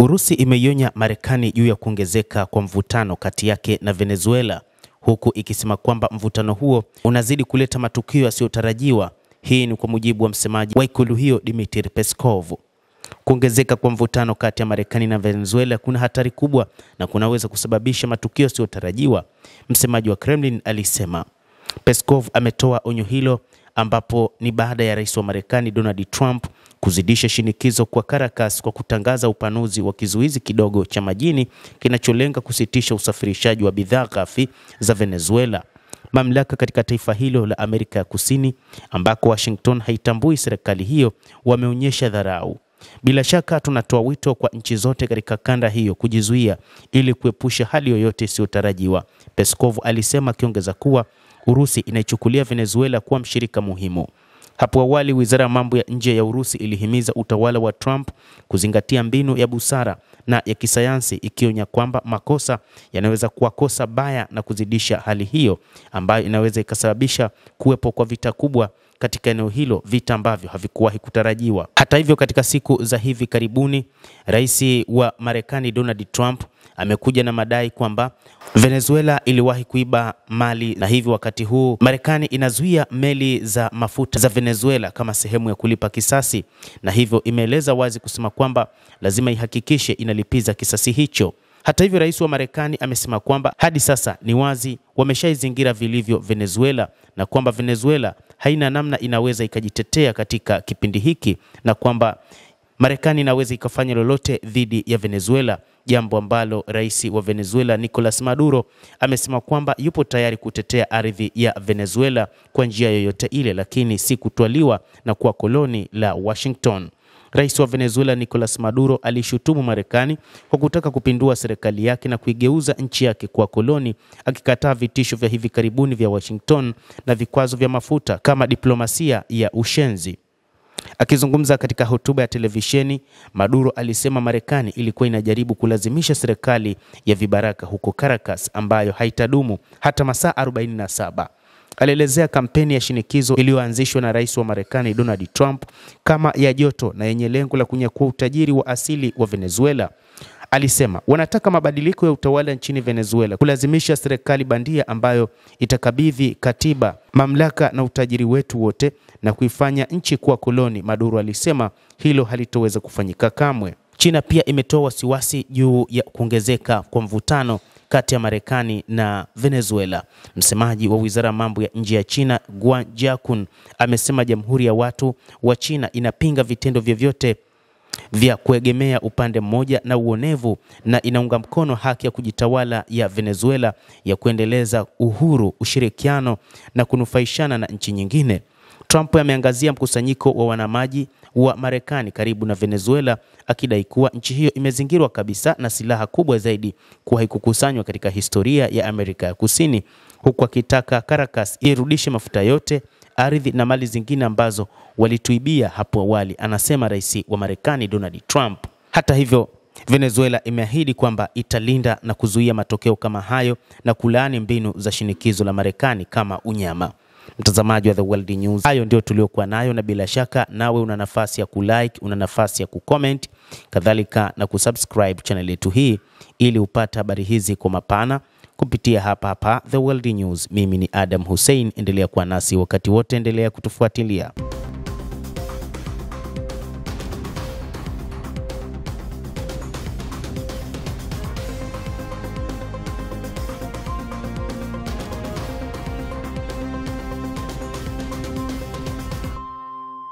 Urusi imeionya Marekani juu ya kuongezeka kwa mvutano kati yake na Venezuela, huku ikisema kwamba mvutano huo unazidi kuleta matukio yasiyotarajiwa. Hii ni kwa mujibu wa msemaji wa ikulu hiyo Dmitry Peskov. Kuongezeka kwa mvutano kati ya Marekani na Venezuela kuna hatari kubwa na kunaweza kusababisha matukio yasiyotarajiwa, msemaji wa Kremlin alisema. Peskov ametoa onyo hilo ambapo ni baada ya rais wa Marekani Donald Trump kuzidisha shinikizo kwa Caracas kwa kutangaza upanuzi wa kizuizi kidogo cha majini kinacholenga kusitisha usafirishaji wa bidhaa ghafi za Venezuela. Mamlaka katika taifa hilo la Amerika ya Kusini, ambako Washington haitambui serikali hiyo, wameonyesha dharau. Bila shaka tunatoa wito kwa nchi zote katika kanda hiyo kujizuia ili kuepusha hali yoyote isiyotarajiwa, Peskov alisema, akiongeza kuwa Urusi inaichukulia Venezuela kuwa mshirika muhimu. Hapo awali wizara ya mambo ya nje ya Urusi ilihimiza utawala wa Trump kuzingatia mbinu ya busara na ya kisayansi, ikionya kwamba makosa yanaweza kuwa kosa baya na kuzidisha hali hiyo ambayo inaweza ikasababisha kuwepo kwa vita kubwa katika eneo hilo, vita ambavyo havikuwahi kutarajiwa. Hata hivyo, katika siku za hivi karibuni, rais wa Marekani Donald Trump amekuja na madai kwamba Venezuela iliwahi kuiba mali, na hivyo wakati huu Marekani inazuia meli za mafuta za Venezuela kama sehemu ya kulipa kisasi, na hivyo imeeleza wazi kusema kwamba lazima ihakikishe inalipiza kisasi hicho. Hata hivyo, rais wa Marekani amesema kwamba hadi sasa ni wazi wameshaizingira vilivyo Venezuela na kwamba Venezuela haina namna inaweza ikajitetea katika kipindi hiki, na kwamba Marekani inaweza ikafanya lolote dhidi ya Venezuela, jambo ambalo rais wa Venezuela Nicolas Maduro amesema kwamba yupo tayari kutetea ardhi ya Venezuela kwa njia yoyote ile, lakini si kutwaliwa na kuwa koloni la Washington. Rais wa Venezuela Nicolas Maduro alishutumu Marekani kwa kutaka kupindua serikali yake na kuigeuza nchi yake kuwa koloni, akikataa vitisho vya hivi karibuni vya Washington na vikwazo vya mafuta kama diplomasia ya ushenzi. Akizungumza katika hotuba ya televisheni, Maduro alisema Marekani ilikuwa inajaribu kulazimisha serikali ya vibaraka huko Caracas ambayo haitadumu hata masaa 47. Alielezea kampeni ya shinikizo iliyoanzishwa na rais wa Marekani Donald Trump kama ya joto na yenye lengo la kunyakua utajiri wa asili wa Venezuela. Alisema wanataka mabadiliko ya utawala nchini Venezuela, kulazimisha serikali bandia ambayo itakabidhi katiba, mamlaka na utajiri wetu wote na kuifanya nchi kuwa koloni. Maduro alisema hilo halitoweza kufanyika kamwe. China pia imetoa wasiwasi juu ya kuongezeka kwa mvutano kati ya Marekani na Venezuela. Msemaji wa wizara ya mambo ya nje ya China Guo Jiakun amesema Jamhuri ya Watu wa China inapinga vitendo vyovyote vya kuegemea upande mmoja na uonevu na inaunga mkono haki ya kujitawala ya Venezuela ya kuendeleza uhuru, ushirikiano na kunufaishana na nchi nyingine. Trump ameangazia mkusanyiko wa wanamaji wa Marekani karibu na Venezuela, akidai kuwa nchi hiyo imezingirwa kabisa na silaha kubwa zaidi kuwahi kukusanywa katika historia ya Amerika ya Kusini, huku akitaka Caracas irudishe mafuta yote, ardhi na mali zingine ambazo walituibia hapo awali, anasema rais wa Marekani Donald Trump. Hata hivyo, Venezuela imeahidi kwamba italinda na kuzuia matokeo kama hayo na kulaani mbinu za shinikizo la Marekani kama unyama. Mtazamaji wa The World News, hayo ndio tuliokuwa nayo, na bila shaka nawe una nafasi ya kulike, una nafasi ya kucomment, kadhalika na kusubscribe channel yetu hii ili upate habari hizi kwa mapana kupitia hapa The World News. Mimi ni Adam Hussein, endelea kuwa nasi wakati wote, endelea kutufuatilia.